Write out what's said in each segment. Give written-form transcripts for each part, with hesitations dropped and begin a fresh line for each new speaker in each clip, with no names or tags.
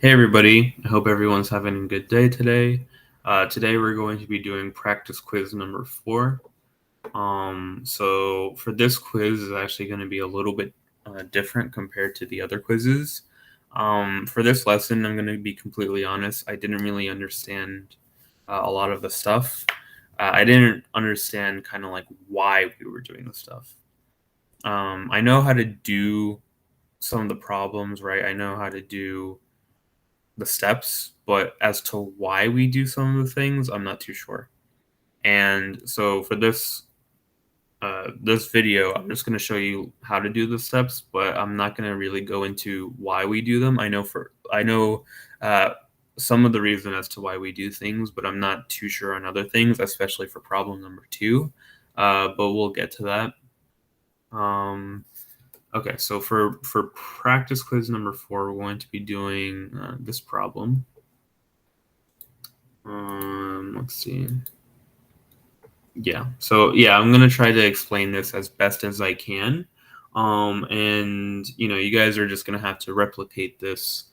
Hey everybody, I hope everyone's having a good day today. Today we're going to be doing practice quiz number 4. So for this quiz is actually going to be a little bit different compared to the other quizzes. For this lesson, I'm going to be completely honest, I didn't really understand a lot of the stuff. I didn't understand kind of like why we were doing the stuff. I know how to do some of the problems, right? I know how to do the steps, but as to why we do some of the things, I'm not too sure. And so for this video, I'm just going to show you how to do the steps, but I'm not going to really go into why we do them. I know uh, some of the reason as to why we do things, but I'm not too sure on other things, especially for problem number 2. But we'll get to that. Okay, so for practice quiz number 4, we're going to be doing this problem. Let's see. Yeah. So yeah, I'm gonna try to explain this as best as I can. And you guys are just gonna have to replicate this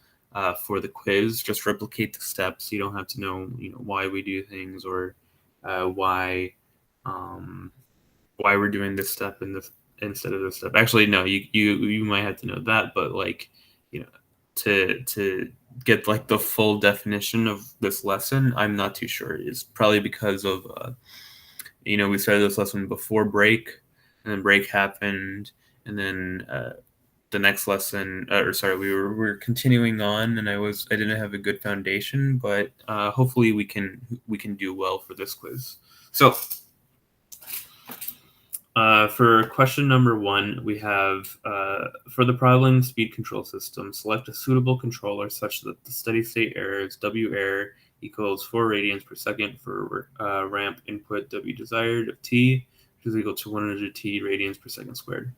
for the quiz. Just replicate the steps. You don't have to know, why we do things or why um, why we're doing this step in this instead of this step. Actually, no, you might have to know that, but like, you know, to get like the full definition of this lesson, I'm not too sure. It's probably because of we started this lesson before break, and then break happened, and then the next lesson, or sorry, we were continuing on, and I didn't have a good foundation, but hopefully we can do well for this quiz. So for question number 1, we have for the problem speed control system, select a suitable controller such that the steady state error is W error equals 4 radians per second for ramp input W desired of t, which is equal to 100 t radians per second squared.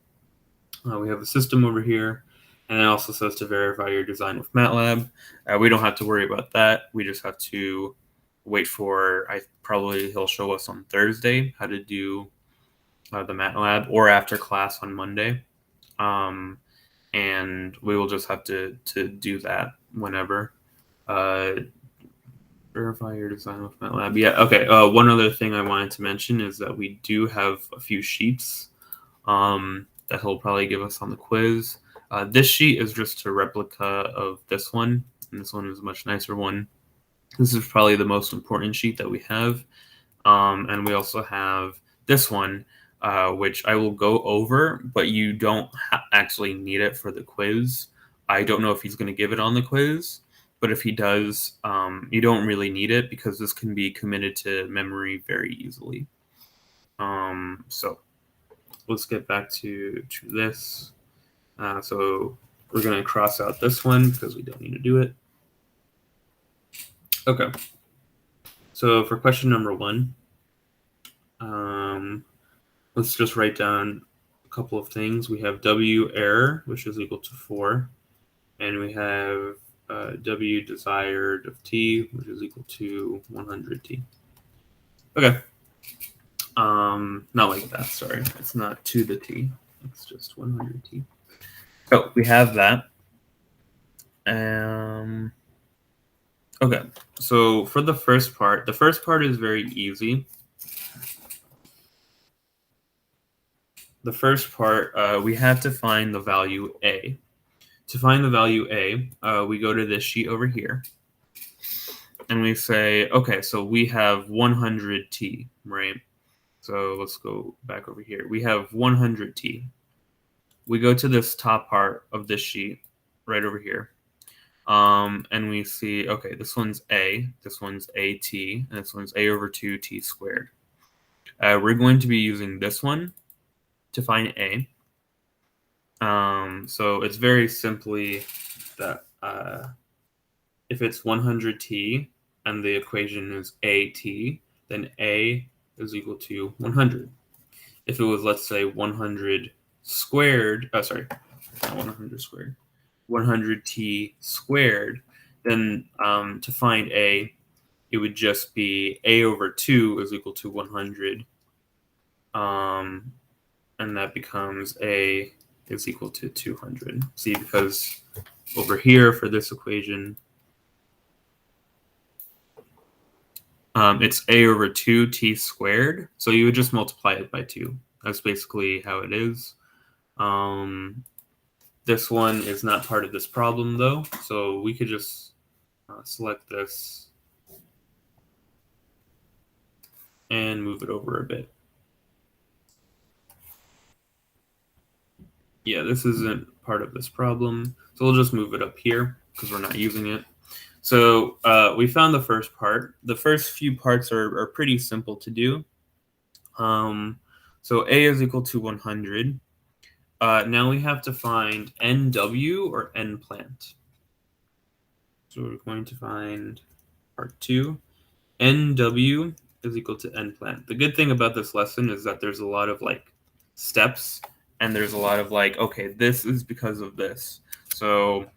We have a system over here, and it also says to verify your design with MATLAB. We don't have to worry about that. We just have to wait for, he'll show us on Thursday how to do the MATLAB, or after class on Monday. And we will just have to do that whenever. Verify your design with MATLAB. Yeah, okay. One other thing I wanted to mention is that we do have a few sheets that he'll probably give us on the quiz. This sheet is just a replica of this one, and this one is a much nicer one. This is probably the most important sheet that we have. And we also have this one, which I will go over, but you don't actually need it for the quiz. I don't know if he's going to give it on the quiz, but if he does, you don't really need it because this can be committed to memory very easily. So let's get back to this. So we're going to cross out this one because we don't need to do it. Okay. So for question number 1, let's just write down a couple of things. We have W error, which is equal to 4, and we have W desired of t, which is equal to 100t. Okay. Not like that, sorry. It's not to the t. It's just 100t. So we have that. Okay, so for the first part is very easy. The first part, we have to find the value a. To find the value a, we go to this sheet over here, and we say, okay, so we have 100t, right? So let's go back over here. We have 100t. We go to this top part of this sheet, right over here, and we see, okay, this one's a, this one's at, and this one's a over 2t squared. We're going to be using this one to find a. So it's very simply that if it's 100t and the equation is at, then a is equal to 100. If it was, let's say, 100 squared, not 100 squared, 100t squared, then to find a, it would just be a over 2 is equal to 100. And that becomes a is equal to 200. See, because over here for this equation, it's a over 2t squared. So you would just multiply it by 2. That's basically how it is. This one is not part of this problem, though. So we could just select this and move it over a bit. Yeah, this isn't part of this problem. So we'll just move it up here because we're not using it. So we found the first part. The first few parts are pretty simple to do. So A is equal to 100. Now we have to find NW or N plant. So we're going to find part 2. NW is equal to N plant. The good thing about this lesson is that there's a lot of like steps and there's a lot of like, okay, this is because of this. So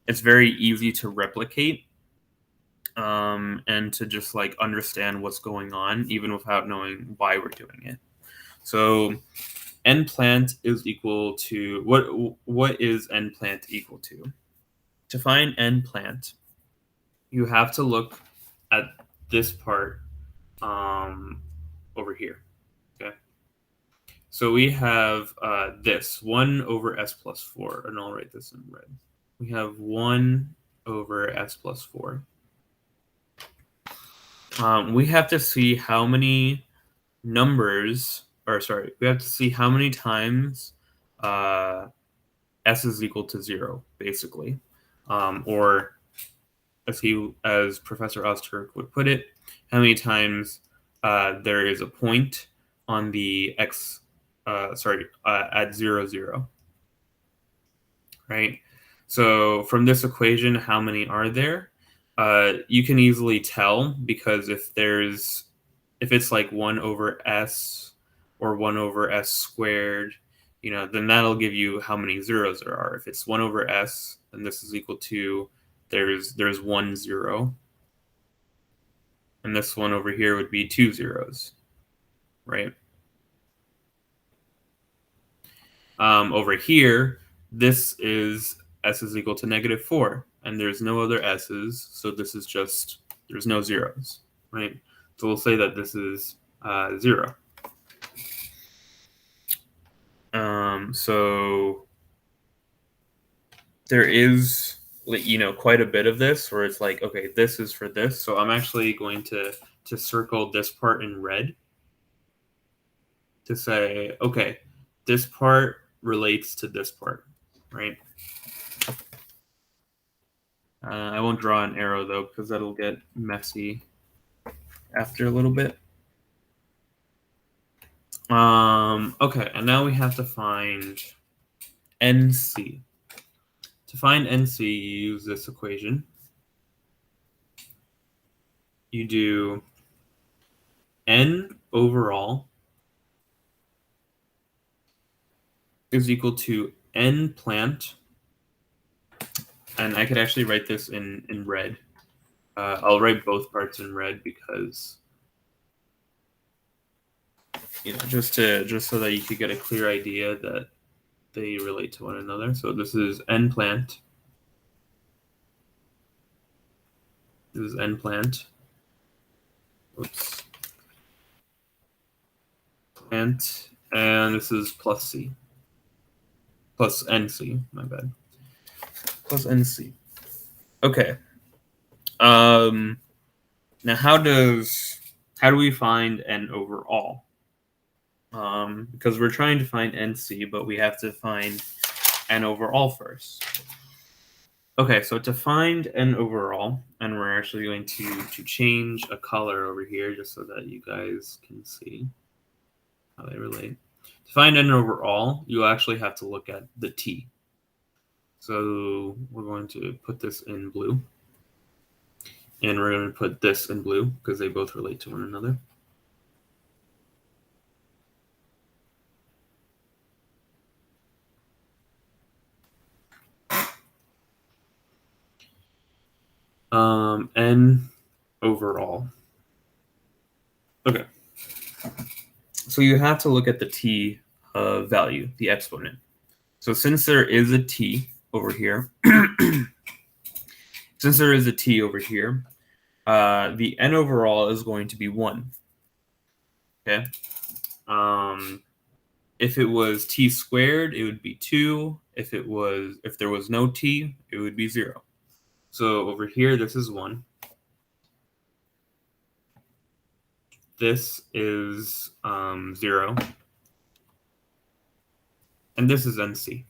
it's very easy to replicate and to just like understand what's going on even without knowing why we're doing it. So N plant is equal to what is N plant equal to? To find N plant, you have to look at this part over here. Okay. So we have this 1 over s plus 4, and I'll write this in red. We have 1 over s plus 4. We have to see how many numbers, or sorry, we have to see how many times s is equal to 0, basically. Or as Professor Osterk would put it, how many times there is a point on the x, at 0, 0. Right? So from this equation, how many are there? You can easily tell because if it's like 1 over s or 1 over s squared, then that'll give you how many zeros there are. If it's 1 over s, then this is equal to there's 1 0. And this one over here would be 2 zeros, right? Over here, this is s is equal to -4, and there's no other s's, so this is just, there's no zeros, right? So we'll say that this is 0. So there is, quite a bit of this where it's like, okay, this is for this. So I'm actually going to circle this part in red to say, okay, this part relates to this part, right? I won't draw an arrow though, because that'll get messy after a little bit. Okay, and now we have to find NC. To find NC, you use this equation. You do N overall is equal to N plant. And I could actually write this in red. I'll write both parts in red because, just so that you could get a clear idea that they relate to one another. So this is N plant. This is N plant. Oops. Plant. And this is plus C. Plus NC, my bad. Plus NC. Okay. Now how do we find N overall? Because we're trying to find NC, but we have to find N overall first. Okay, so to find N overall, and we're actually going to change a color over here just so that you guys can see how they relate. To find N overall, you actually have to look at the T. So we're going to put this in blue. And we're going to put this in blue because they both relate to one another. N overall. Okay. So you have to look at the T value, the exponent. So since there is a T over here, the n overall is going to be 1. Okay. Um, if it was t squared, it would be 2. If there was no t, it would be 0. So over here, this is 1. This is 0. And this is NC.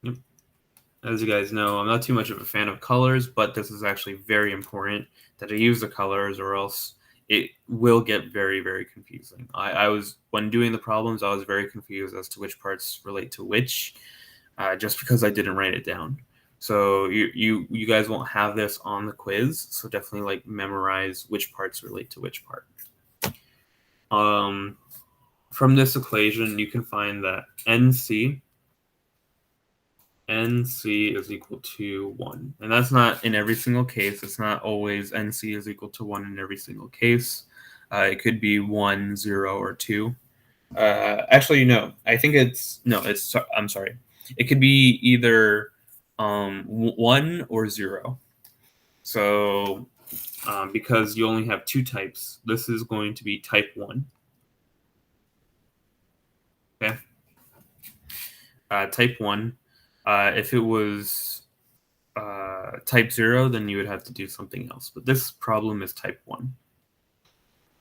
Yep. As you guys know, I'm not too much of a fan of colors, but this is actually very important that I use the colors, or else it will get very, very confusing. I was, when doing the problems, I was very confused as to which parts relate to which, just because I didn't write it down. So you guys won't have this on the quiz, so definitely like memorize which parts relate to which part. From this equation, you can find that NC is equal to 1. And that's not in every single case. It's not always NC is equal to 1 in every single case. It could be 1, 0, or 2. Actually, no. I'm sorry. It could be either 1 or 0. So because you only have 2 types, this is going to be type 1. Okay. Type 1. If it was type 0, then you would have to do something else. But this problem is type 1.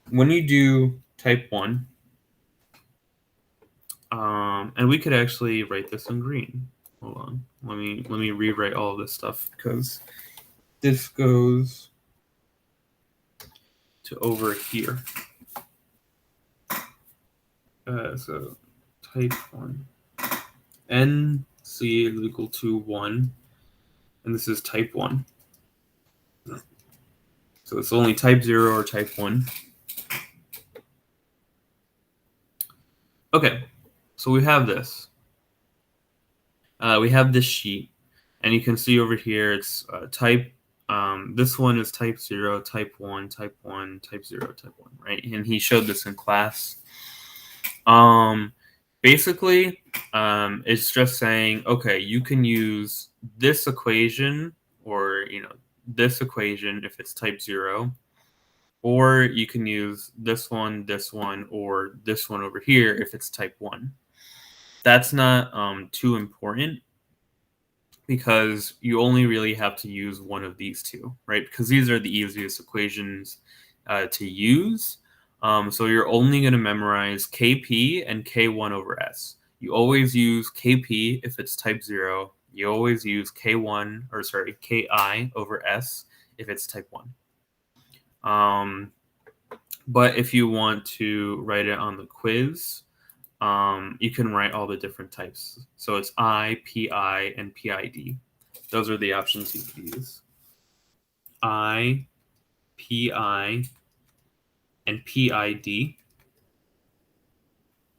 When you do type 1, and we could actually write this in green. Hold on. Let me rewrite all of this stuff, because this goes to over here. So type 1. NC is equal to 1. And this is type 1. So it's only type 0 or type 1. Okay, so we have this. We have this sheet, and you can see over here it's type. This one is type 0, type 1, type 1, type 0, type 1, right? And he showed this in class. Basically, it's just saying, okay, you can use this equation, or this equation if it's type 0, or you can use this one, or this one over here if it's type 1. That's not too important, because you only really have to use one of these two, right? Because these are the easiest equations to use. So you're only going to memorize Kp and K1 over S. You always use Kp if it's type 0. You always use Ki over S if it's type 1. But if you want to write it on the quiz, you can write all the different types. So it's I, Pi, and PID. Those are the options you could use. I, Pi, and PID.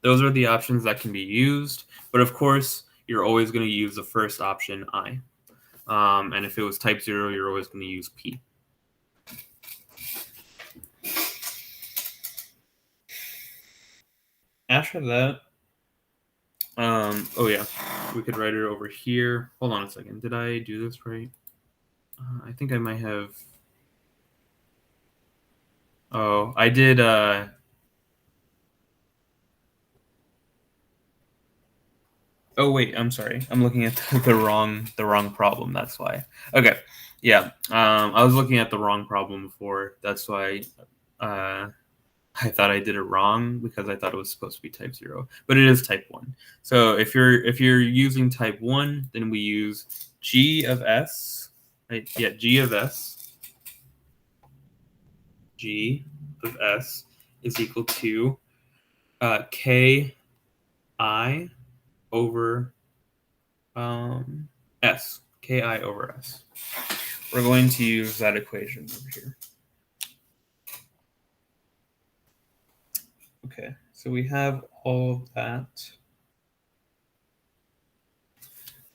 Those are the options that can be used. But of course, you're always going to use the first option, I. And if it was type 0, you're always going to use P. After that, oh yeah, we could write it over here. Hold on a second. Did I do this right? I think I might have. Oh, I did. Oh wait, I'm sorry. I'm looking at the wrong problem. That's why. Okay, yeah. I was looking at the wrong problem before. That's why. I thought I did it wrong, because I thought it was supposed to be type 0, but it is type 1. So if you're using type 1, then we use G of S, right? Yeah, G of S. G of S is equal to Ki over S. Ki over S. We're going to use that equation over here. Okay, so we have all of that.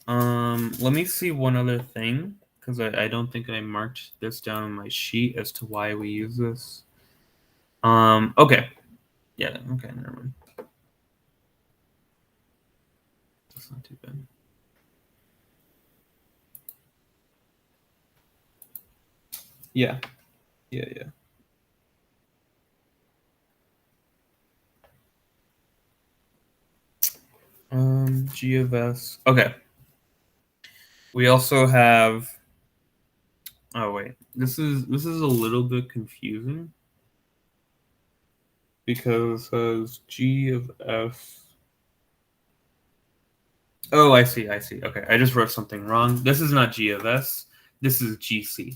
Let me see one other thing, because I don't think I marked this down on my sheet as to why we use this. Okay. Yeah, okay, never mind. That's not too bad. Yeah. Yeah, yeah. G of S. Okay. We also have. Oh wait, this is a little bit confusing because it says G of S. Oh, I see. I see. Okay, I just wrote something wrong. This is not G of S. This is GC.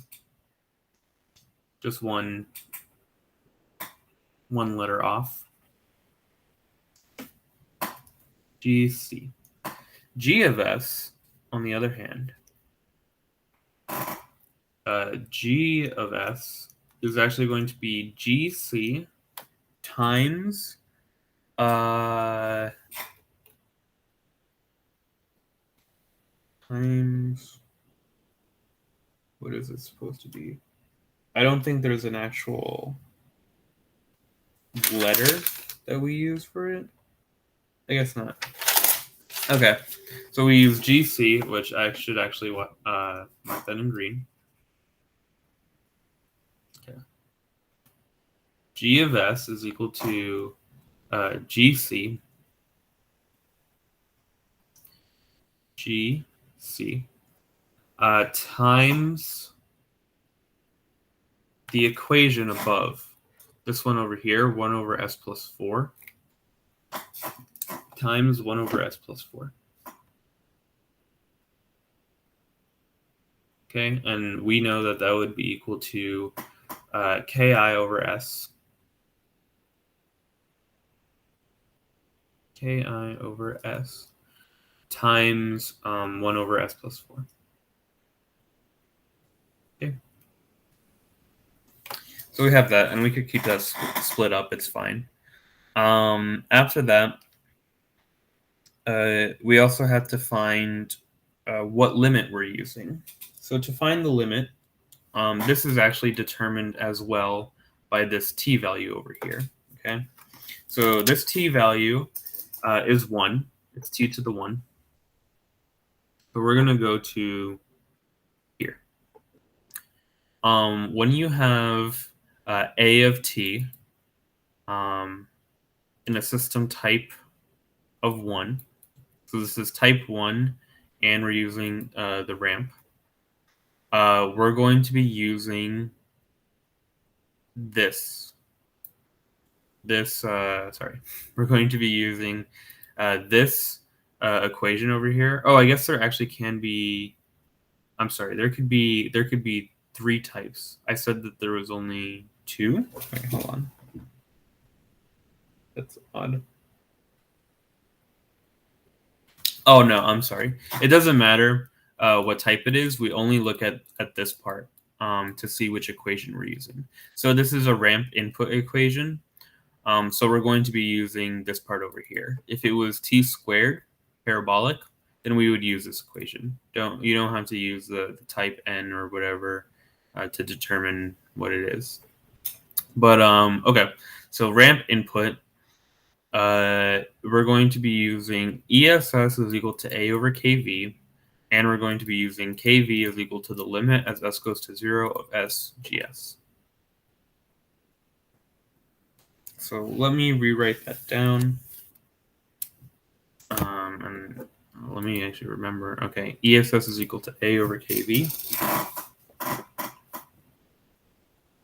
Just one letter off. GC. G of S, on the other hand, G of S is actually going to be GC times uh, times what is it supposed to be? I don't think there's an actual letter that we use for it. I guess not. Okay, so we use GC, which I should actually mark that in green. Okay. G of S is equal to GC times the equation above. This one over here, 1 over s plus 4, times 1 over s plus 4. Okay, and we know that that would be equal to ki over s. Ki over s times 1 over s plus 4. Okay. So we have that, and we could keep that split up. It's fine. After that, we also have to find what limit we're using. So to find the limit, this is actually determined as well by this t value over here. Okay, so this t value is 1. It's t to the 1. So we're going to go to here. When you have a of t in a system type of 1, so this is type 1, and we're using the ramp, we're going to be using this. Sorry, we're going to be using this equation over here. Oh, I guess there actually can be. I'm sorry. There could be 3 types. I said that there was only 2. Wait, hold on. That's odd. Oh no, I'm sorry. It doesn't matter what type it is. We only look at this part to see which equation we're using. So this is a ramp input equation. So we're going to be using this part over here. If it was t squared parabolic, then we would use this equation. You don't have to use the type n or whatever to determine what it is. But okay, so ramp input, we're going to be using ESS is equal to a over kv, and we're going to be using kv is equal to the limit as s goes to 0 of s gs. So let me rewrite that down. And let me actually remember. Okay, ESS is equal to A over KV.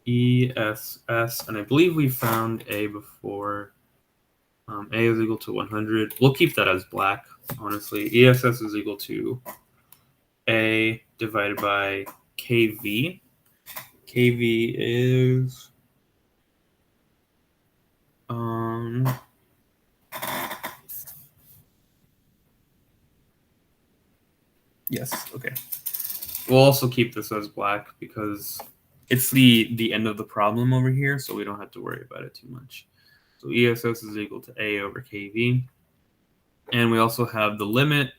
ESS, and I believe we found A before. A is equal to 100. We'll keep that as black, honestly. ESS is equal to A divided by KV. KV is yes, okay. We'll also keep this as black because it's the end of the problem over here, so we don't have to worry about it too much. So ESS is equal to A over KV. And we also have the limit,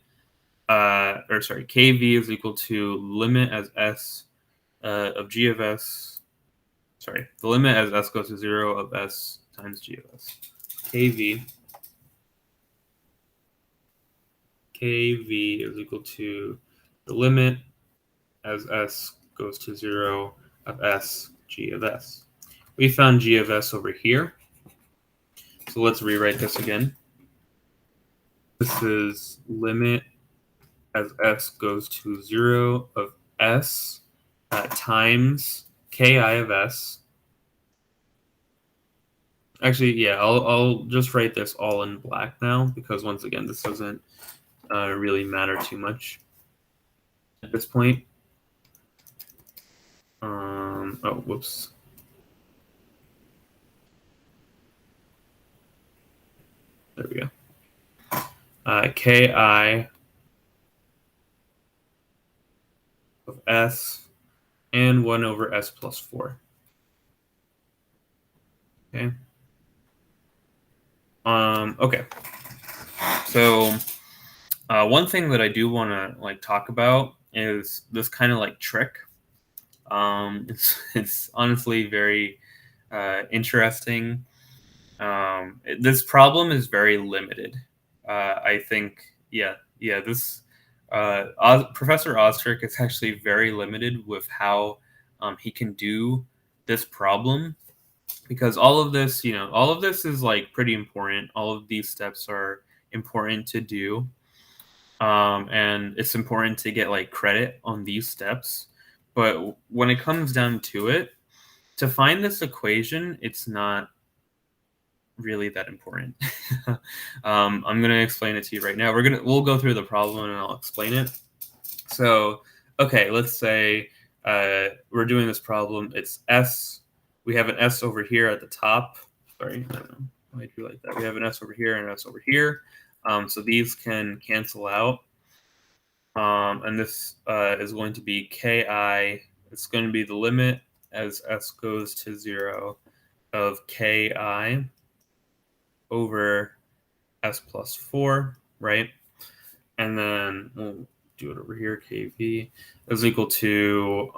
KV is equal to limit as S of G of S. Sorry, the limit as S goes to 0 of S times G of S. KV is equal to the limit as S goes to 0 of S g of s. We found g of s over here. So let's rewrite this again. This is limit as s goes to 0 of s times ki of s. Actually, yeah, I'll just write this all in black now because once again, this doesn't really matter too much at this point. Oh, whoops. There we go. Ki of s and 1 over s plus 4. Okay. Okay. So one thing that I do want to like talk about is this kind of like trick. It's honestly very interesting. This problem is very limited. I think, yeah. This Professor Ostrick is actually very limited with how he can do this problem because all of this is like pretty important. All of these steps are important to do, and it's important to get like credit on these steps. But when it comes down to it, to find this equation, it's not really that important. I'm gonna explain it to you right now. We'll go through the problem and I'll explain it. So, okay, let's say we're doing this problem. It's s. We have an s over here at the top. Sorry, I don't know why I drew like that. We have an s over here and an s over here. So these can cancel out. And this is going to be ki. It's going to be the limit as s goes to 0 of ki over s plus 4, right? And then we'll do it over here, kv is equal to,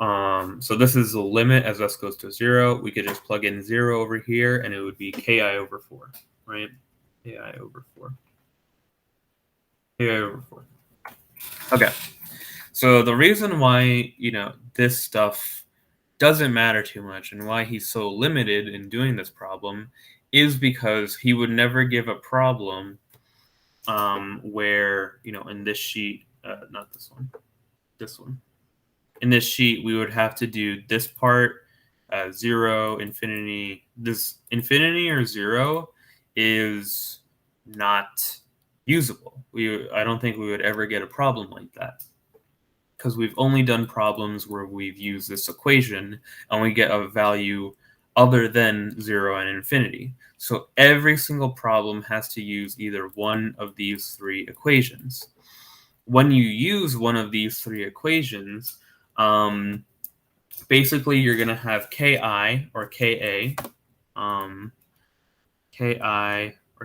so this is the limit as s goes to 0. We could just plug in 0 over here, and it would be ki over 4, right? Ki over 4. Ki over 4. Okay. So the reason why, this stuff doesn't matter too much and why he's so limited in doing this problem is because he would never give a problem where, in this sheet, not this one, this one. In this sheet, we would have to do this part, 0, infinity. This infinity or 0 is not usable. I don't think we would ever get a problem like that because we've only done problems where we've used this equation and we get a value other than 0 and infinity. So every single problem has to use either one of these three equations. When you use one of these three equations, basically you're going to have ki or ka, ki or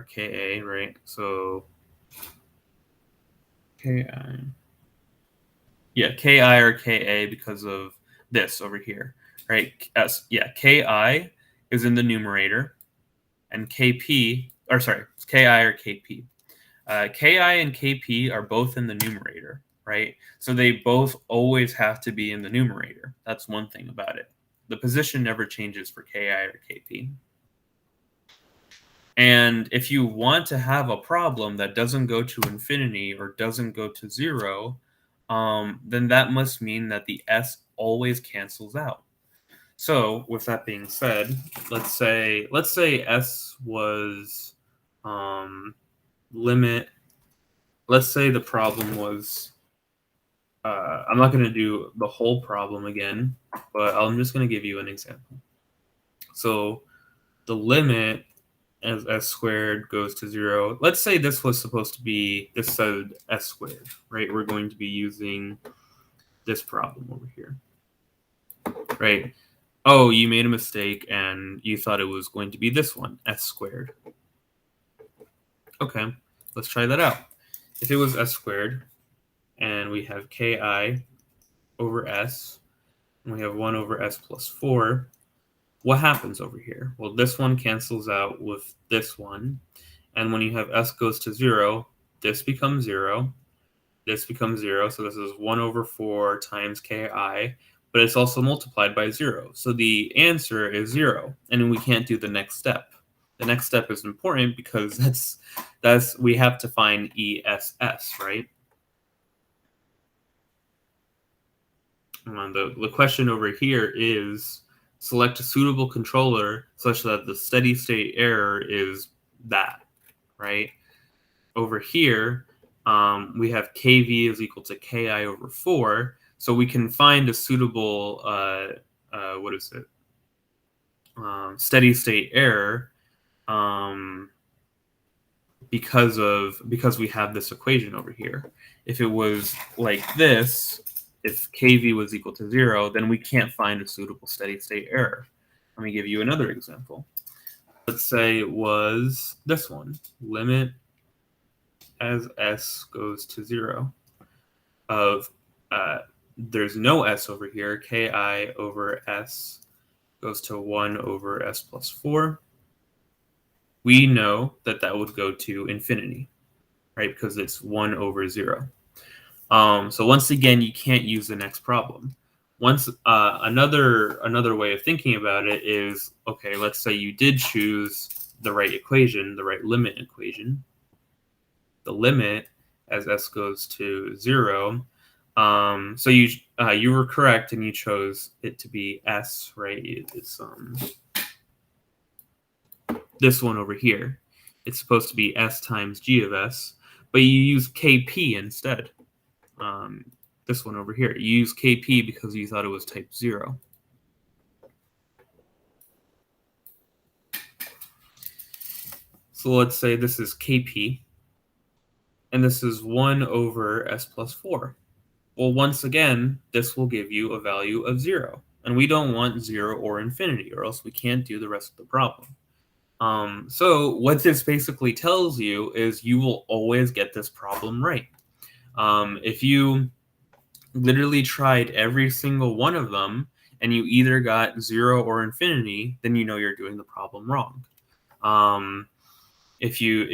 ka, right? So ki, yeah, ki or ka because of this over here, right? Ki is in the numerator, and ki or kp. Ki and kp are both in the numerator, right? So they both always have to be in the numerator. That's one thing about it. The position never changes for ki or kp. And if you want to have a problem that doesn't go to infinity or doesn't go to 0, then that must mean that the s always cancels out. So, with that being said, let's say s was limit. Let's say the problem was. I'm not going to do the whole problem again, but I'm just going to give you an example. So, the limit as s squared goes to 0. Let's say this was supposed to be, this said s squared, right? We're going to be using this problem over here, right? Oh, you made a mistake and you thought it was going to be this one, s squared. Okay, let's try that out. If it was s squared and we have ki over s, and we have 1 over s plus 4, what happens over here? Well, this one cancels out with this one. And when you have s goes to 0, this becomes 0. This becomes 0. So this is 1 over 4 times ki but it's also multiplied by 0. So the answer is 0, and we can't do the next step. The next step is important because that's we have to find ESS, right? The question over here is select a suitable controller such that the steady state error is that, right? Over here, we have kV is equal to ki over 4, so we can find a suitable, what is it, steady state error um, because we have this equation over here. If it was like this, if kV was equal to 0, then we can't find a suitable steady state error. Let me give you another example. Let's say it was this one, limit as s goes to 0 of there's no s over here, ki over s goes to 1 over s plus 4. We know that that would go to infinity, right? Because it's 1 over 0. So once again, you can't use the next problem. Once another way of thinking about it is, okay, let's say you did choose the right equation, the right limit equation. The limit as s goes to 0. So you were correct and you chose it to be s, right? It's this one over here. It's supposed to be s times g of s, but you use kp instead. This one over here. You use kp because you thought it was type 0. So let's say this is kp, and this is 1 over s plus 4. Well, once again, this will give you a value of 0. And we don't want 0 or infinity, or else we can't do the rest of the problem. So what this basically tells you is you will always get this problem right. If you literally tried every single one of them and you either got 0 or infinity, then you know you're doing the problem wrong. If you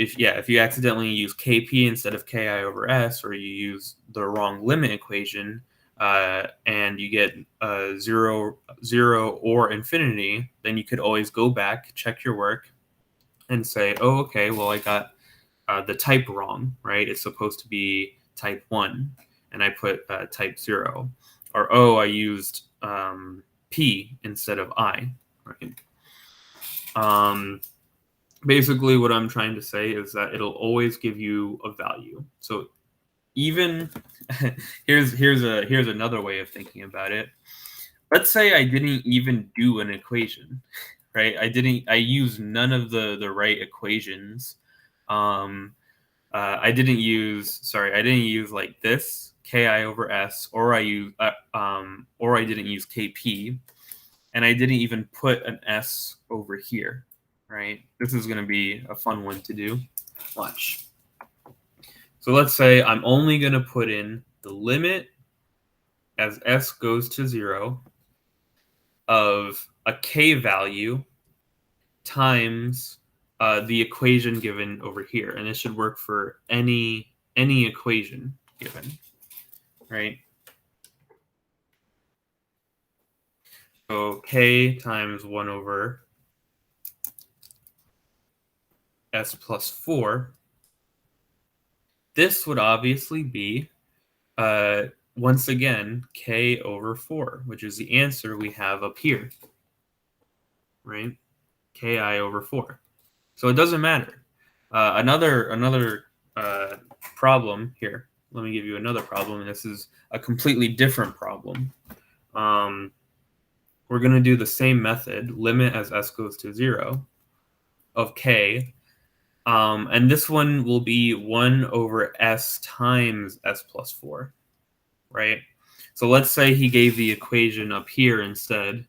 accidentally use kp instead of ki over s, or you use the wrong limit equation, and you get 0 or infinity, then you could always go back, check your work, and say, oh, okay, well, I got the type wrong, right? It's supposed to be type 1, and I put type 0. Or, oh, I used p instead of I, right? Basically, what I'm trying to say is that it'll always give you a value. So even here's another way of thinking about it. Let's say I didn't even do an equation, right? I used none of the right equations. I didn't use like this ki over s, or I didn't use kp, and I didn't even put an s over here, right? This is going to be a fun one to do. Watch. So let's say I'm only going to put in the limit as s goes to 0 of a k value times the equation given over here, and this should work for any equation given, right? So k times 1 over s plus 4. This would obviously be, once again, k over 4, which is the answer we have up here, right? Ki over 4. So it doesn't matter. Another problem here. Let me give you another problem, and this is a completely different problem. We're going to do the same method, limit as s goes to 0 of k. And this one will be 1 over s times s plus 4, right? So let's say he gave the equation up here instead,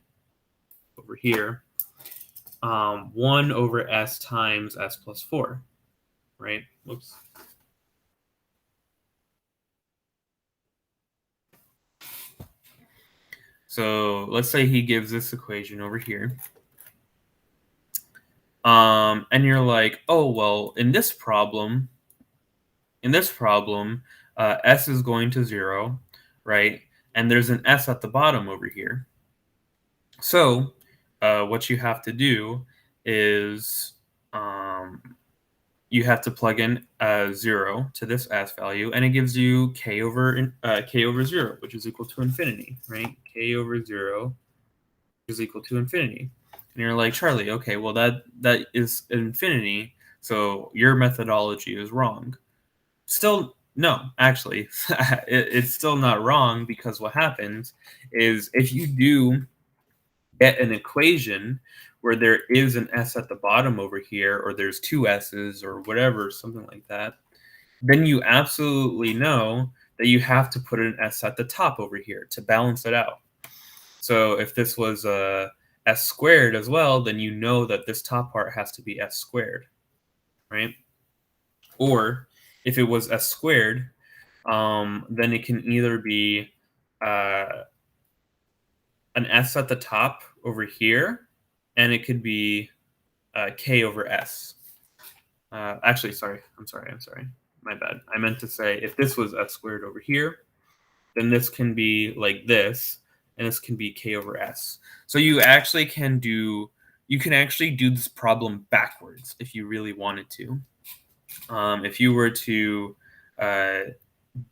over here, 1 over s times s plus 4, right? Whoops. So let's say he gives this equation over here. And you're like, oh, well, in this problem, s is going to 0, right? and there's an S at the bottom over here. So what you have to do is um, you have to plug in 0 to this S value, and it gives you k over 0, which is equal to infinity, right? K over 0 is equal to infinity. And you're like, Charlie, okay, well that is infinity, so your methodology is wrong. Still, no, actually, it's still not wrong, because what happens is if you do get an equation where there is an S at the bottom over here, or there's two S's or whatever, something like that, then you absolutely know that you have to put an S at the top over here to balance it out. So if this was S squared as well, then you know that this top part has to be S squared, right? Or if it was S squared, then it can either be uh, an S at the top over here, and it could be K over S. Actually, sorry. I'm sorry. My bad. I meant to say if this was S squared over here, then this can be like this, and this can be K over S. So you can actually do this problem backwards if you really wanted to. If you were to uh,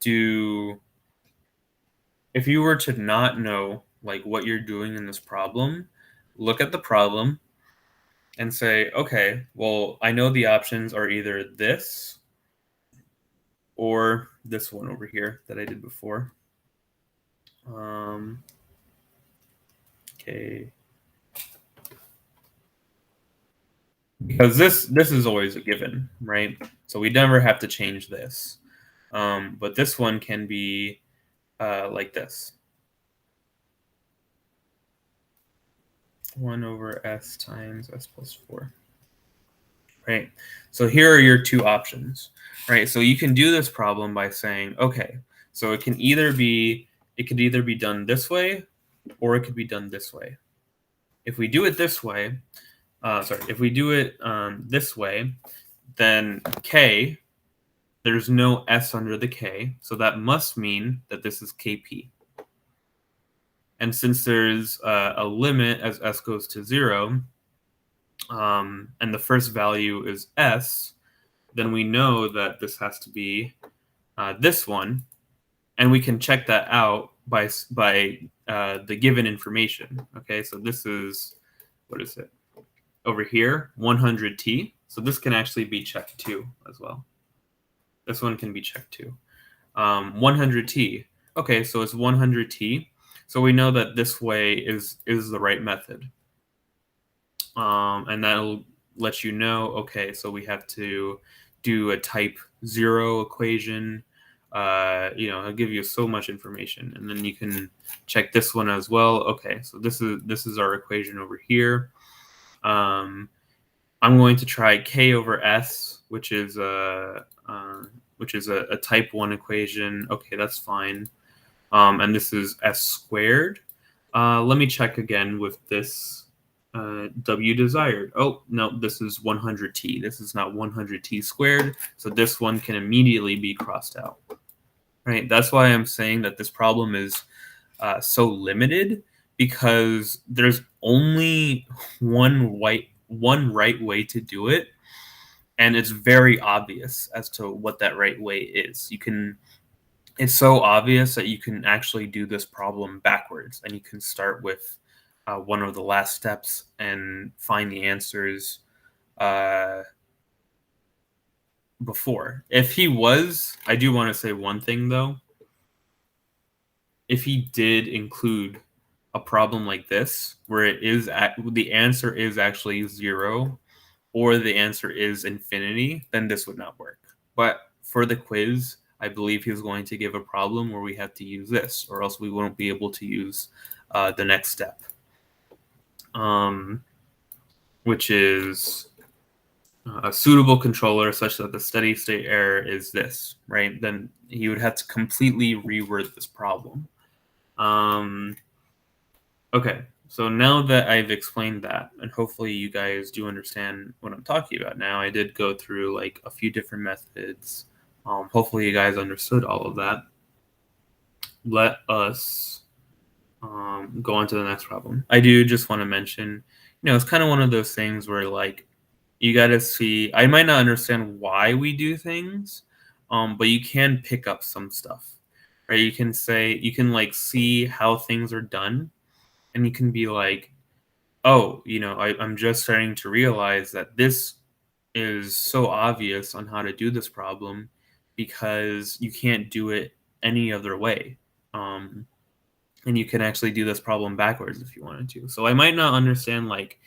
do, if you were to not know like what you're doing in this problem, look at the problem and say, okay, well, I know the options are either this or this one over here that I did before. Okay. Because this is always a given, right? So we never have to change this. But this one can be like this. 1 over S times S plus 4. Right? So here are your two options, right? So you can do this problem by saying, okay, so it could either be done this way, or it could be done this way. If we do it this way, if we do it this way, then K, there's no S under the K, so that must mean that this is KP. And since there's a limit as S goes to 0, and the first value is S, then we know that this has to be this one, and we can check that out by the given information. Okay, so this is, what is it? Over here, 100t. So this can actually be checked too as well. This one can be checked too. 100t. Okay, so it's 100t. So we know that this way is the right method. And that'll let you know, okay, so we have to do a type 0 equation. It'll give you so much information, and then you can check this one as well. Okay, so this is our equation over here. I'm going to try K over S, which is a type 1 equation. Okay, that's fine. And this is S squared. Let me check again with this W desired. Oh, no, this is 100t. This is not 100t squared, so this one can immediately be crossed out. Right? That's why I'm saying that this problem is so limited, because there's only one right way to do it, and it's very obvious as to what that right way is. It's so obvious that you can actually do this problem backwards, and you can start with one of the last steps and find the answers before. If he was, I do want to say one thing though. If he did include a problem like this, where the answer is actually 0, or the answer is infinity, then this would not work. But for the quiz, I believe he's going to give a problem where we have to use this, or else we won't be able to use the next step, which is a suitable controller such that the steady state error is this, right? Then he would have to completely reword this problem. Okay, so now that I've explained that, and hopefully you guys do understand what I'm talking about now, I did go through like a few different methods. Hopefully you guys understood all of that. Let us go on to the next problem. I do just want to mention, it's kind of one of those things where like you got to see. I might not understand why we do things, but you can pick up some stuff, right? You can like see how things are done, and you can be like, oh, I'm just starting to realize that this is so obvious on how to do this problem because you can't do it any other way. Um, and you can actually do this problem backwards if you wanted to. So I might not understand like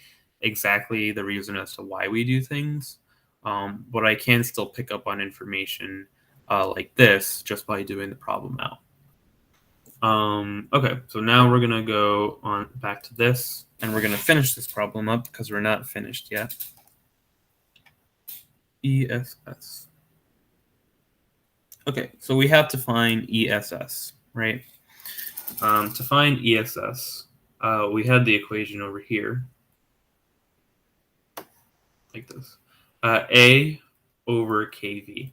exactly the reason as to why we do things, but I can still pick up on information like this just by doing the problem out. Okay, so now we're gonna go on back to this, and we're gonna finish this problem up because we're not finished yet. ESS. Okay, so we have to find ESS, right? To find ESS, we had the equation over here, like this. A over KV.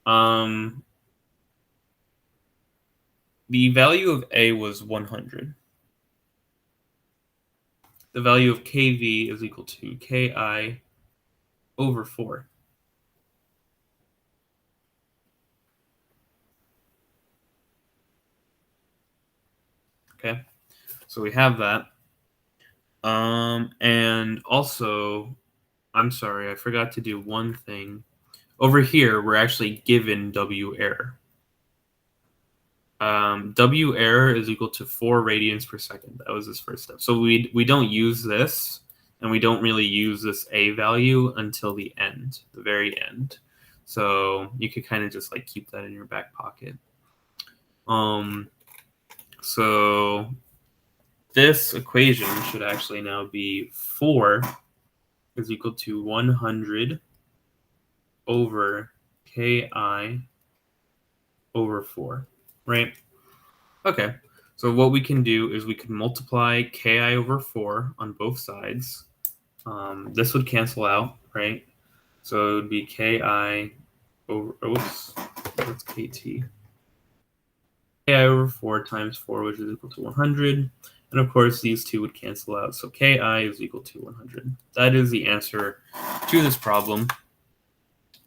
Um, the value of A was 100. The value of KV is equal to KI over 4. Okay, so we have that. And also, I'm sorry, I forgot to do one thing. Over here, we're actually given W error. W error is equal to 4 radians per second. That was this first step. So we don't use this, and we don't really use this A value until the end, the very end. So you could kind of just like keep that in your back pocket. So this equation should actually now be 4 is equal to 100 over Ki over 4, right? Okay, so what we can do is we can multiply Ki over 4 on both sides. This would cancel out, right? So it would be Ki over, oops, that's Kt. Ki over 4 times 4, which is equal to 100. And of course, these two would cancel out. So Ki is equal to 100. That is the answer to this problem.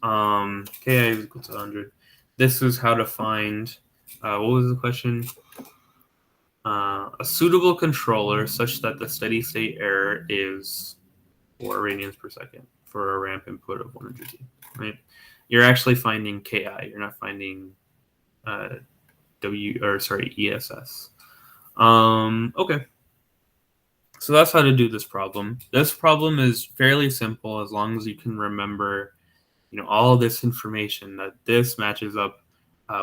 Ki is equal to 100. This is how to find, what was the question? A suitable controller such that the steady state error is 4 radians per second for a ramp input of 100 T, right? You're actually finding Ki. You're not finding ESS. Okay. So that's how to do this problem. This problem is fairly simple as long as you can remember, all of this information that this matches up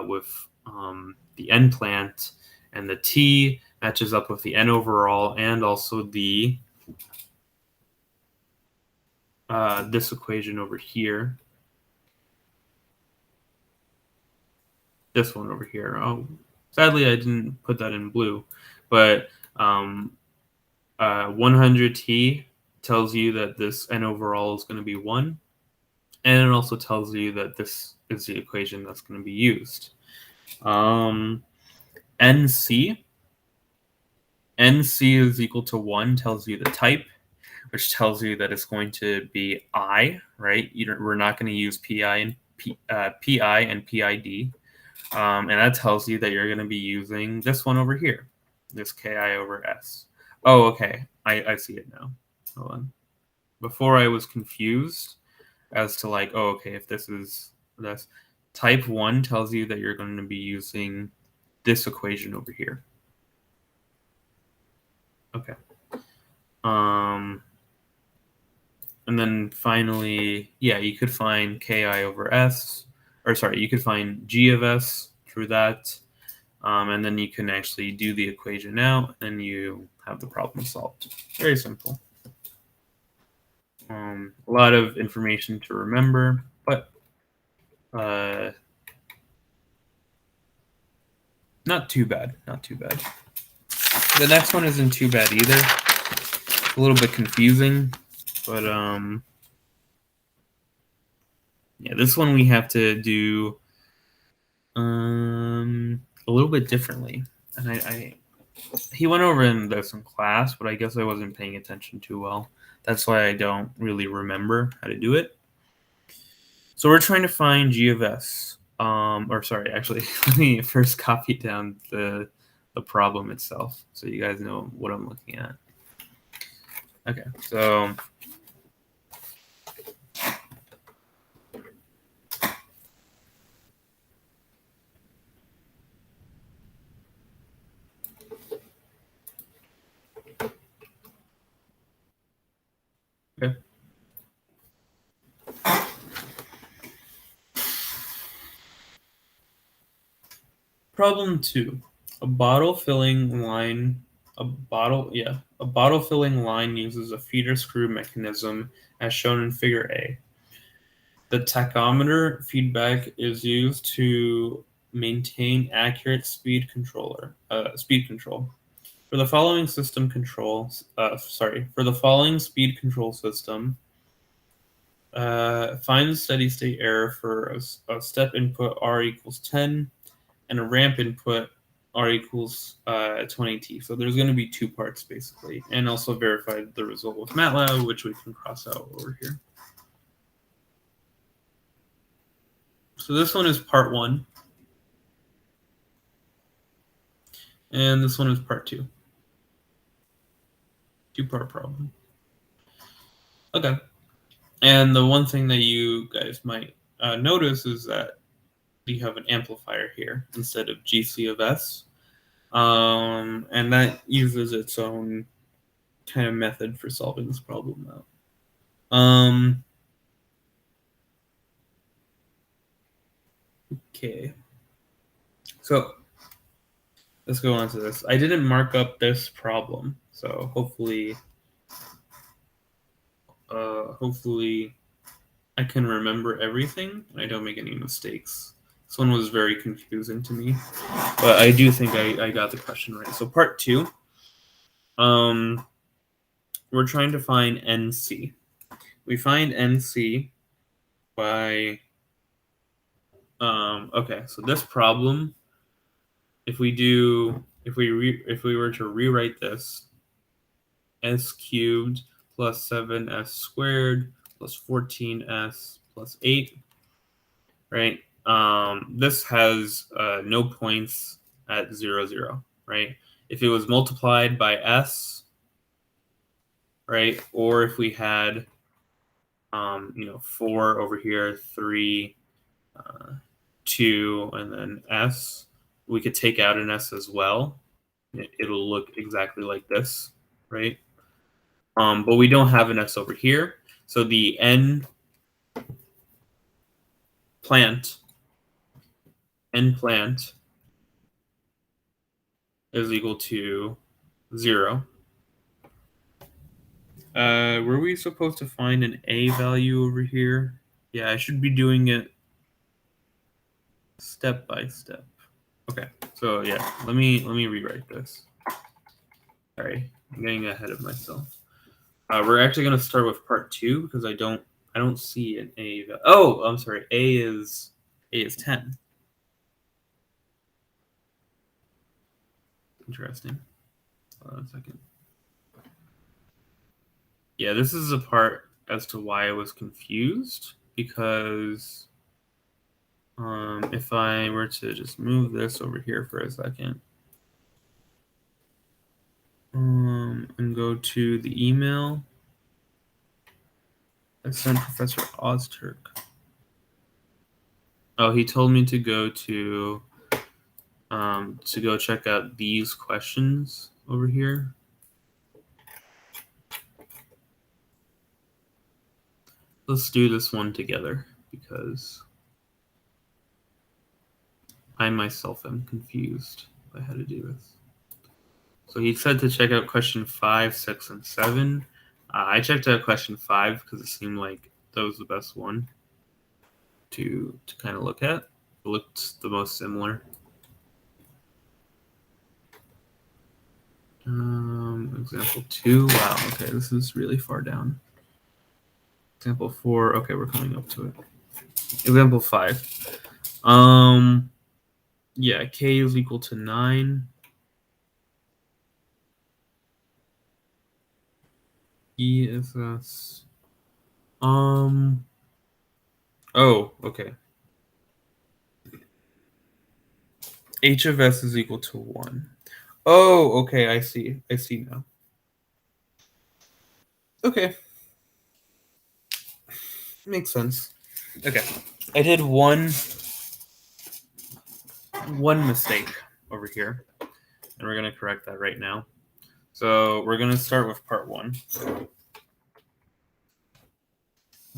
with the N plant, and the T matches up with the N overall, and also the this equation over here. This one over here. Oh, sadly, I didn't put that in blue, but 100T tells you that this N overall is going to be 1, and it also tells you that this is the equation that's going to be used. NC is equal to 1 tells you the type, which tells you that it's going to be I, right? We're not going to use PI and PI and PID. And that tells you that you're going to be using this one over here, this Ki over S. Oh, okay. I see it now. Hold on. Before I was confused as to like, oh, okay, if this is this. Type 1 tells you that you're going to be using this equation over here. Okay. And then finally, yeah, you could find Ki over S, or sorry, you could find G of S through that. And then you can actually do the equation out, and you have the problem solved. Very simple. A lot of information to remember, but not too bad. Not too bad. The next one isn't too bad either. A little bit confusing, but yeah, this one we have to do a little bit differently, and He went over this in class, but I guess I wasn't paying attention too well. That's why I don't really remember how to do it. So we're trying to find g of s. Or sorry, actually, let me first copy down the problem itself so you guys know what I'm looking at. Okay, so okay. Problem 2. A bottle filling line uses a feeder screw mechanism as shown in figure A. The tachometer feedback is used to maintain accurate speed control. For the following speed control system, find the steady state error for a step input r equals 10 and a ramp input r equals 20t. So there's going to be 2 parts basically, and also verify the result with MATLAB, which we can cross out over here. So this one is part 1, and this one is part 2. 2-part problem. Okay. And the one thing that you guys might notice is that you have an amplifier here instead of GC of S. And that uses its own kind of method for solving this problem out. Okay. So let's go on to this. I didn't mark up this problem, so hopefully I can remember everything and I don't make any mistakes. This one was very confusing to me, but I do think I got the question right. So part 2, we're trying to find NC. We find NC by okay. So this problem, if we were to rewrite this, s cubed plus 7s squared plus 14s plus 8, right? This has no points at 0, 0, right? If it was multiplied by s, right, or if we had 4 over here, 3, 2, and then s, we could take out an s as well. It'll look exactly like this, right? But we don't have an s over here, so the n plant is equal to 0. Were we supposed to find an a value over here? Yeah, I should be doing it step by step. Okay, so yeah, let me rewrite this. Sorry, I'm getting ahead of myself. We're actually going to start with part 2 because I don't see an a. Oh, I'm sorry. A is 10. Interesting. Hold on a second. Yeah, this is a part as to why I was confused, because if I were to just move this over here for a second and go to the email I sent Professor Ozturk. Oh, he told me to go to go check out these questions over here. Let's do this one together because I myself am confused by how to do this. So he said to check out question 5, 6, and 7. I checked out question 5 because it seemed like that was the best one to kind of look at. It looked the most similar. Example 2. Wow, okay, this is really far down. Example 4. Okay, we're coming up to it. Example 5. Yeah, k is equal to 9. ESS. Oh, okay. H of S is equal to 1. Oh, okay, I see. I see now. Okay, makes sense. Okay. I did one mistake over here, and we're going to correct that right now. So we're going to start with part 1.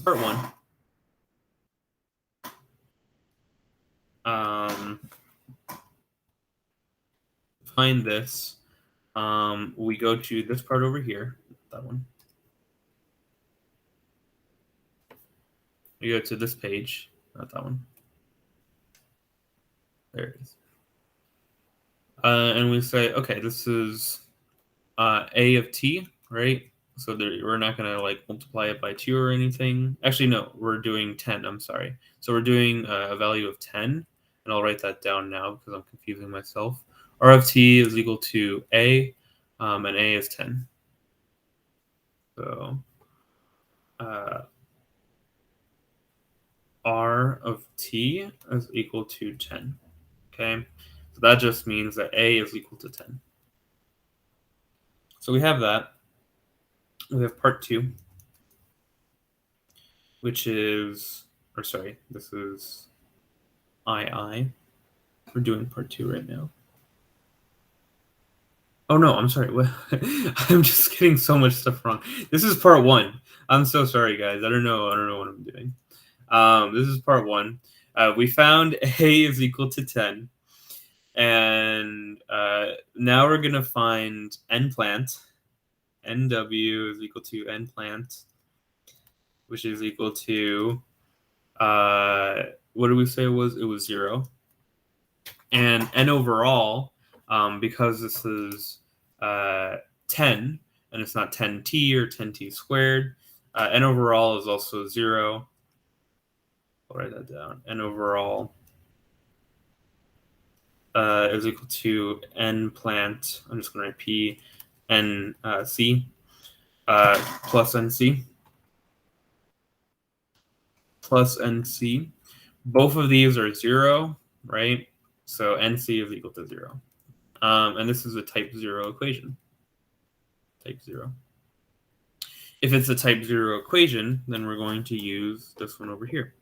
Part 1. Find this. We go to this part over here. That one. We go to this page. Not that one. There it is. And we say, okay, this is a of t, right? So we're not going to like multiply it by 2 or anything. Actually, no, we're doing 10. I'm sorry. So we're doing a value of 10. And I'll write that down now because I'm confusing myself. R of t is equal to a, and a is 10. So R of t is equal to 10. Okay, so that just means that a is equal to 10. So we have that. We have part 2, which is, or sorry, this is II. We're doing part 2 right now. Oh no, I'm sorry. I'm just getting so much stuff wrong. This is part 1. I'm so sorry, guys. I don't know what I'm doing. This is part 1. We found a is equal to 10. And now we're going to find n plant. NW is equal to n plant, which is equal to, what did we say it was? It was 0. And n overall, because this is 10, and it's not 10t or 10t squared, n overall is also 0. I'll write that down. N overall is equal to n plant. I'm just going to write p n c plus nc plus nc. Both of these are 0, right? So nc is equal to 0. And this is a type 0 equation. Type 0. If it's a type 0 equation, then we're going to use this one over here.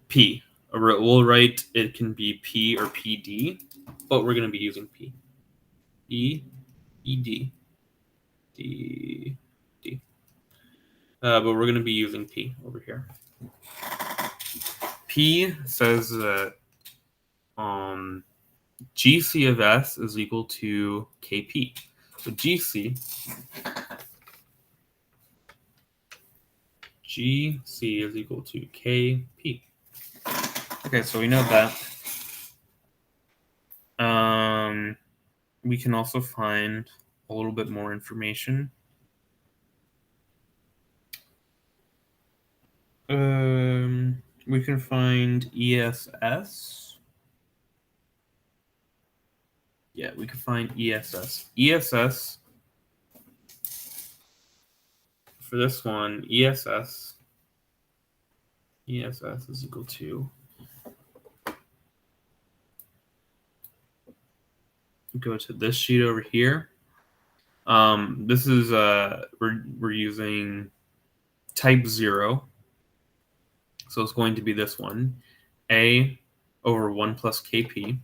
P. We'll write it can be P or PD, but we're going to be using P. E, E, D, D, D. But we're going to be using P over here. P says that GC of S is equal to KP. So GC is equal to KP. Okay, so we know that. We can also find a little bit more information. We can find ESS. Yeah, we can find ESS. ESS, for this one, ESS is equal to, go to this sheet over here. This is, we're using type 0. So it's going to be this one, A over 1 plus KP.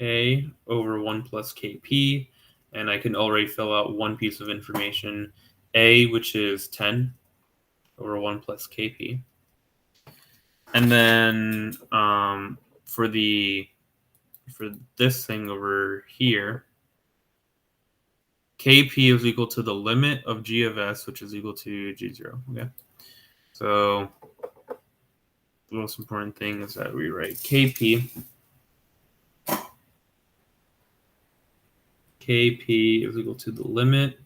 A over 1 plus KP, and I can already fill out one piece of information, A, which is 10 over 1 plus KP. And then for this thing over here, KP is equal to the limit of G of S, which is equal to G0. Okay. So the most important thing is that we write KP. KP is equal to the limit,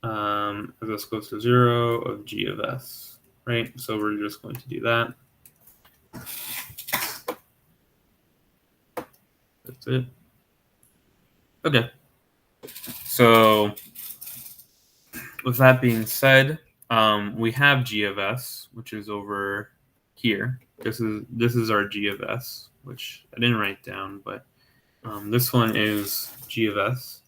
as this goes to 0, of G of S, right? So we're just going to do that. That's it. Okay. So with that being said, we have G of S, which is over here. This is our G of S, which I didn't write down, but this one is G of S.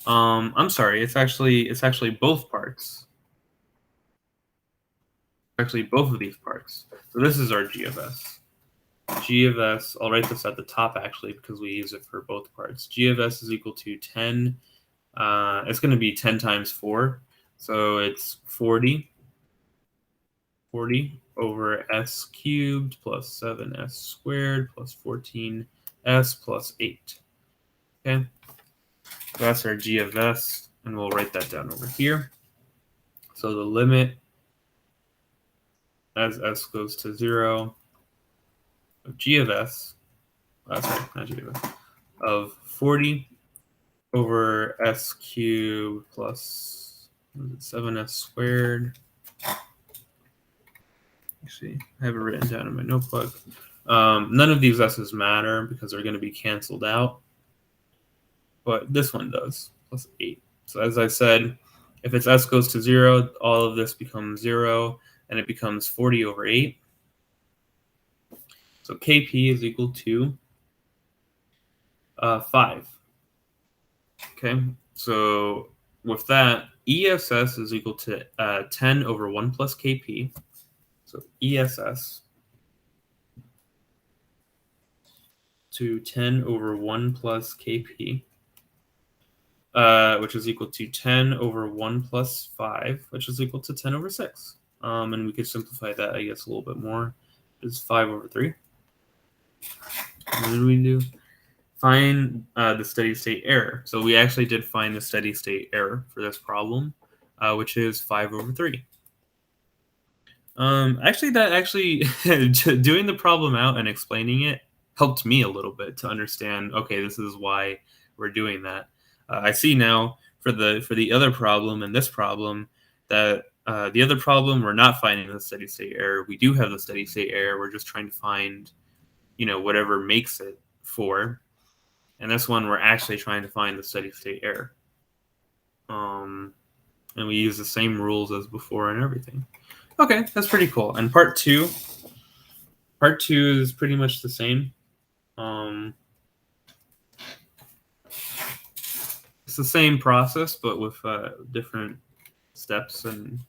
I'm sorry. It's actually both parts. Actually, both of these parts. So this is our G of S. G of S. I'll write this at the top actually because we use it for both parts. G of S is equal to 10. It's going to be 10 times 4, so it's 40 over s cubed plus 7s squared plus 14s plus 8. Okay, so that's our G of S, and we'll write that down over here. So the limit as s goes to 0 of G of S, sorry, not G of S, of 40 over s cubed plus 7s squared. Actually, I have it written down in my notebook. None of these s's matter because they're going to be canceled out, but this one does, plus 8. So as I said, if its s goes to 0, all of this becomes 0, and it becomes 40 over 8. So Kp is equal to 5. Okay, so with that, ESS is equal to 10 over 1 plus Kp. So ESS to 10 over 1 plus Kp, which is equal to 10 over 1 plus 5, which is equal to 10 over 6. And we could simplify that, I guess, a little bit more. It's 5 over 3. What did we do? Find the steady state error. So we actually did find the steady state error for this problem, which is 5 over 3. Actually, doing the problem out and explaining it helped me a little bit to understand. Okay, this is why we're doing that. I see now for the other problem and this problem that the other problem we're not finding the steady state error. We do have the steady state error. We're just trying to find, whatever makes it 4. And this one we're actually trying to find the steady state error. And we use the same rules as before and everything. Okay, that's pretty cool. And part two is pretty much the same. It's the same process, but with different steps, and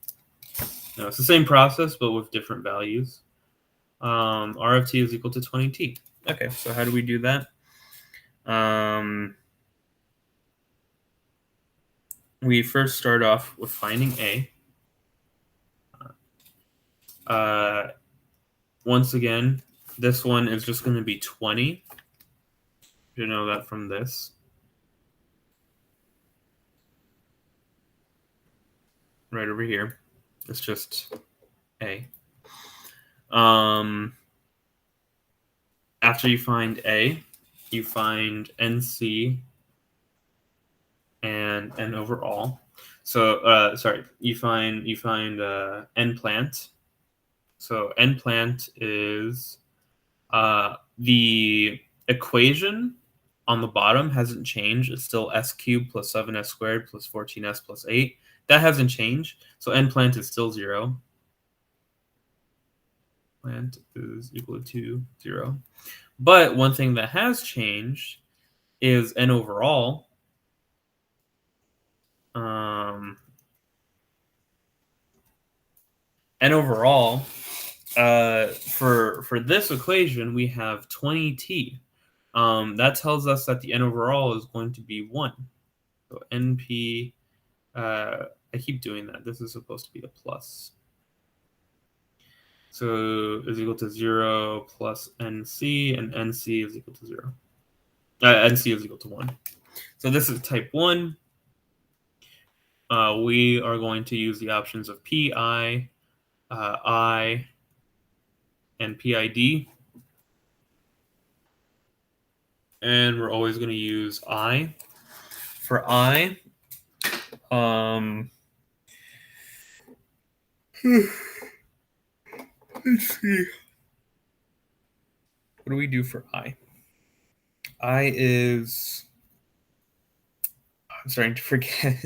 it's the same process, but with different values. R of t is equal to 20t. Okay, so how do we do that? We first start off with finding a. Once again, this one is just going to be 20. You know that from this. Right over here. It's just a. After you find a, you find NC and N overall. So you find N plant. So N plant is the equation on the bottom hasn't changed. It's still s cubed plus 7s squared plus 14s plus 8. That hasn't changed. So N plant is still 0. Plant is equal to 0. But one thing that has changed is N overall. N overall, for this equation, we have 20t. That tells us that the N overall is going to be 1. So NP, I keep doing that. This is supposed to be a plus. So is equal to 0 plus NC, and NC is equal to 0. NC is equal to 1. So this is type 1. We are going to use the options of PI, I, and PID. And we're always going to use I. For I, let's see. What do we do for I? I is, I'm starting to forget.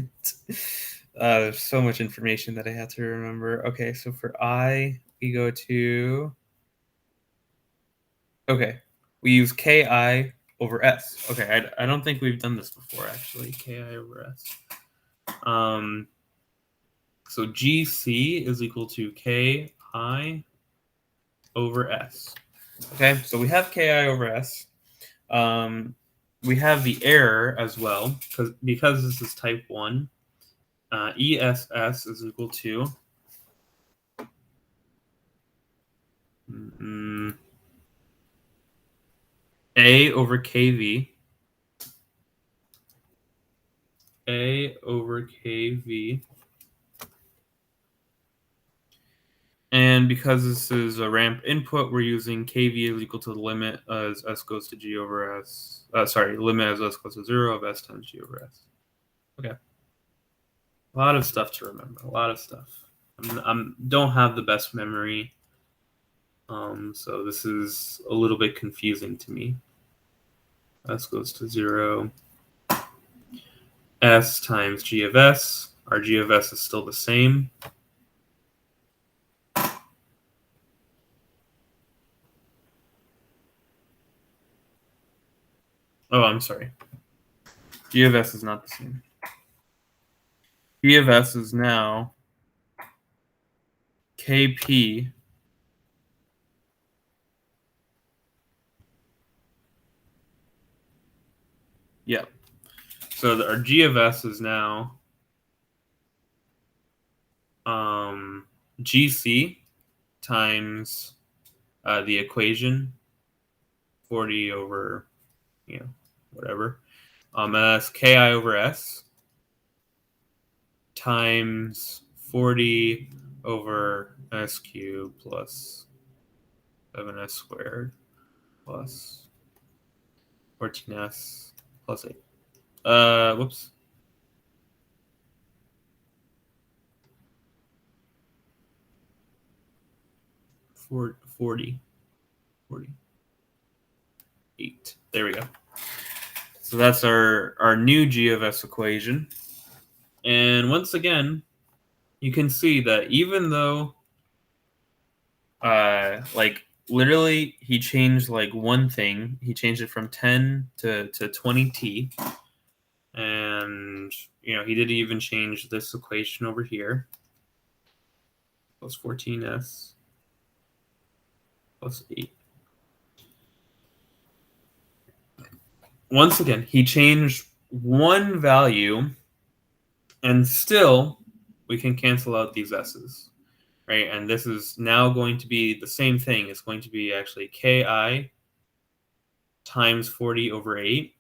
There's so much information that I had to remember. Okay, so for I, we go to, okay, we use Ki over S. Okay, I don't think we've done this before, actually, Ki over S. So GC is equal to Ki over S. Okay, so we have Ki over S. We have the error as well, because this is type 1. ESS is equal to A over KV. A over KV. And because this is a ramp input, we're using KV is equal to the limit as S goes to G over S. Limit as S goes to 0 of S times G over S. Okay. A lot of stuff to remember. A lot of stuff. Don't have the best memory. So this is a little bit confusing to me. S goes to 0. S times G of S. Our G of S is still the same. Oh, I'm sorry. G of S is not the same. G of S is now KP Yep. So our G of S is now GC times the equation 40 over, whatever. That's Ki over S times 40 over S cubed plus 7S squared plus 14S plus 8. Whoops. 40. 8. There we go. So that's our new G of S equation. And once again, you can see that even though literally he changed like one thing, he changed it from 10 to 20t. And he didn't even change this equation over here. Plus 14s plus 8. Once again, he changed one value, and still we can cancel out these s's, right? And this is now going to be the same thing. It's going to be actually Ki times 40 over 8,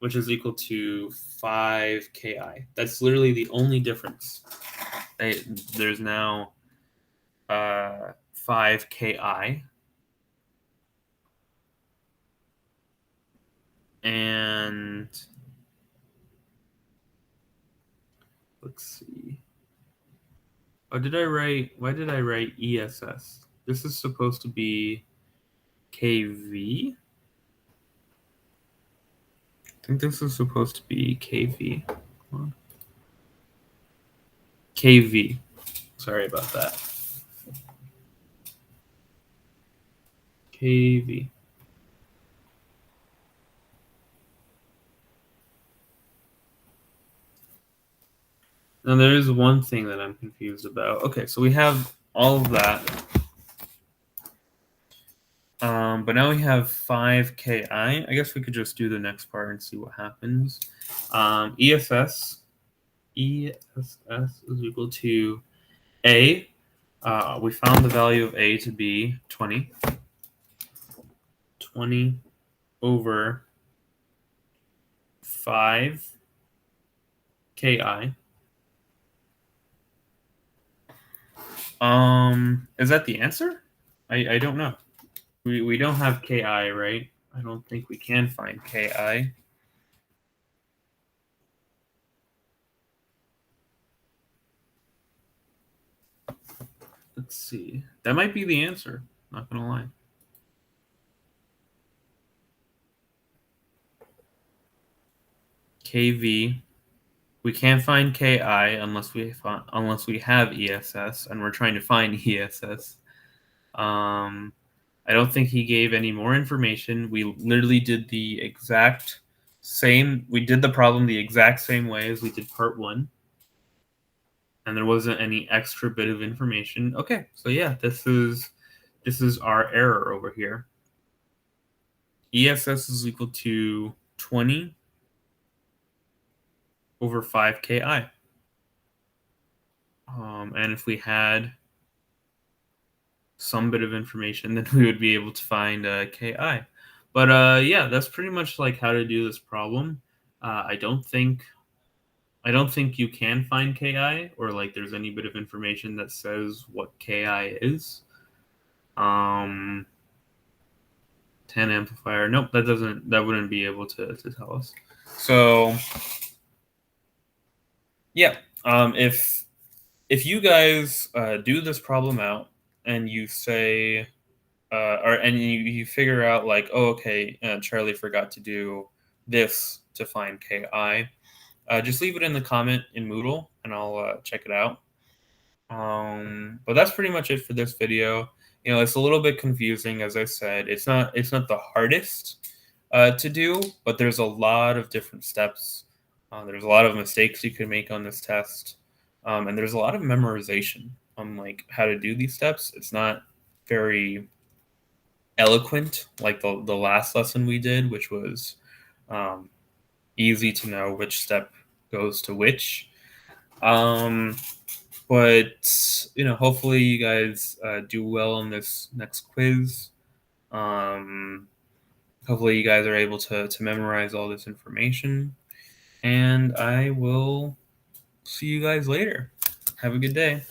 which is equal to 5 Ki. That's literally the only difference. There's now 5 Ki. And let's see. Why did I write ESS? This is supposed to be KV. I think this is supposed to be KV. KV. Sorry about that. KV. Now there is one thing that I'm confused about. Okay, so we have all of that. But now we have 5 Ki. I guess we could just do the next part and see what happens. ESS is equal to A. We found the value of A to be 20. 20 over 5 Ki. Is that the answer? I don't know. We don't have Ki, right? I don't think we can find Ki. Let's see. That might be the answer. Not gonna lie. KV. We can't find KI unless we have ESS, and we're trying to find ESS. Um, I don't think he gave any more information. We literally did the exact same. We did the problem the exact same way as we did part one, and there wasn't any extra bit of information. Okay, so yeah, this is our error over here. ESS is equal to 20 over 5 Ki. And if we had some bit of information, then we would be able to find Ki. But yeah, that's pretty much like how to do this problem. I don't think you can find Ki, or like there's any bit of information that says what Ki is. 10 amplifier. Nope, that wouldn't be able to tell us. So yeah, if you guys do this problem out and you say and you figure out like, oh, okay, Charlie forgot to do this to find Ki, just leave it in the comment in Moodle and I'll check it out. But that's pretty much it for this video. It's a little bit confusing, as I said. It's not the hardest to do, but there's a lot of different steps. There's a lot of mistakes you could make on this test, and there's a lot of memorization on like how to do these steps. It's not very eloquent like the last lesson we did, which was um, easy to know which step goes to which. But hopefully you guys do well on this next quiz. Hopefully you guys are able to memorize all this information, and I will see you guys later. Have a good day.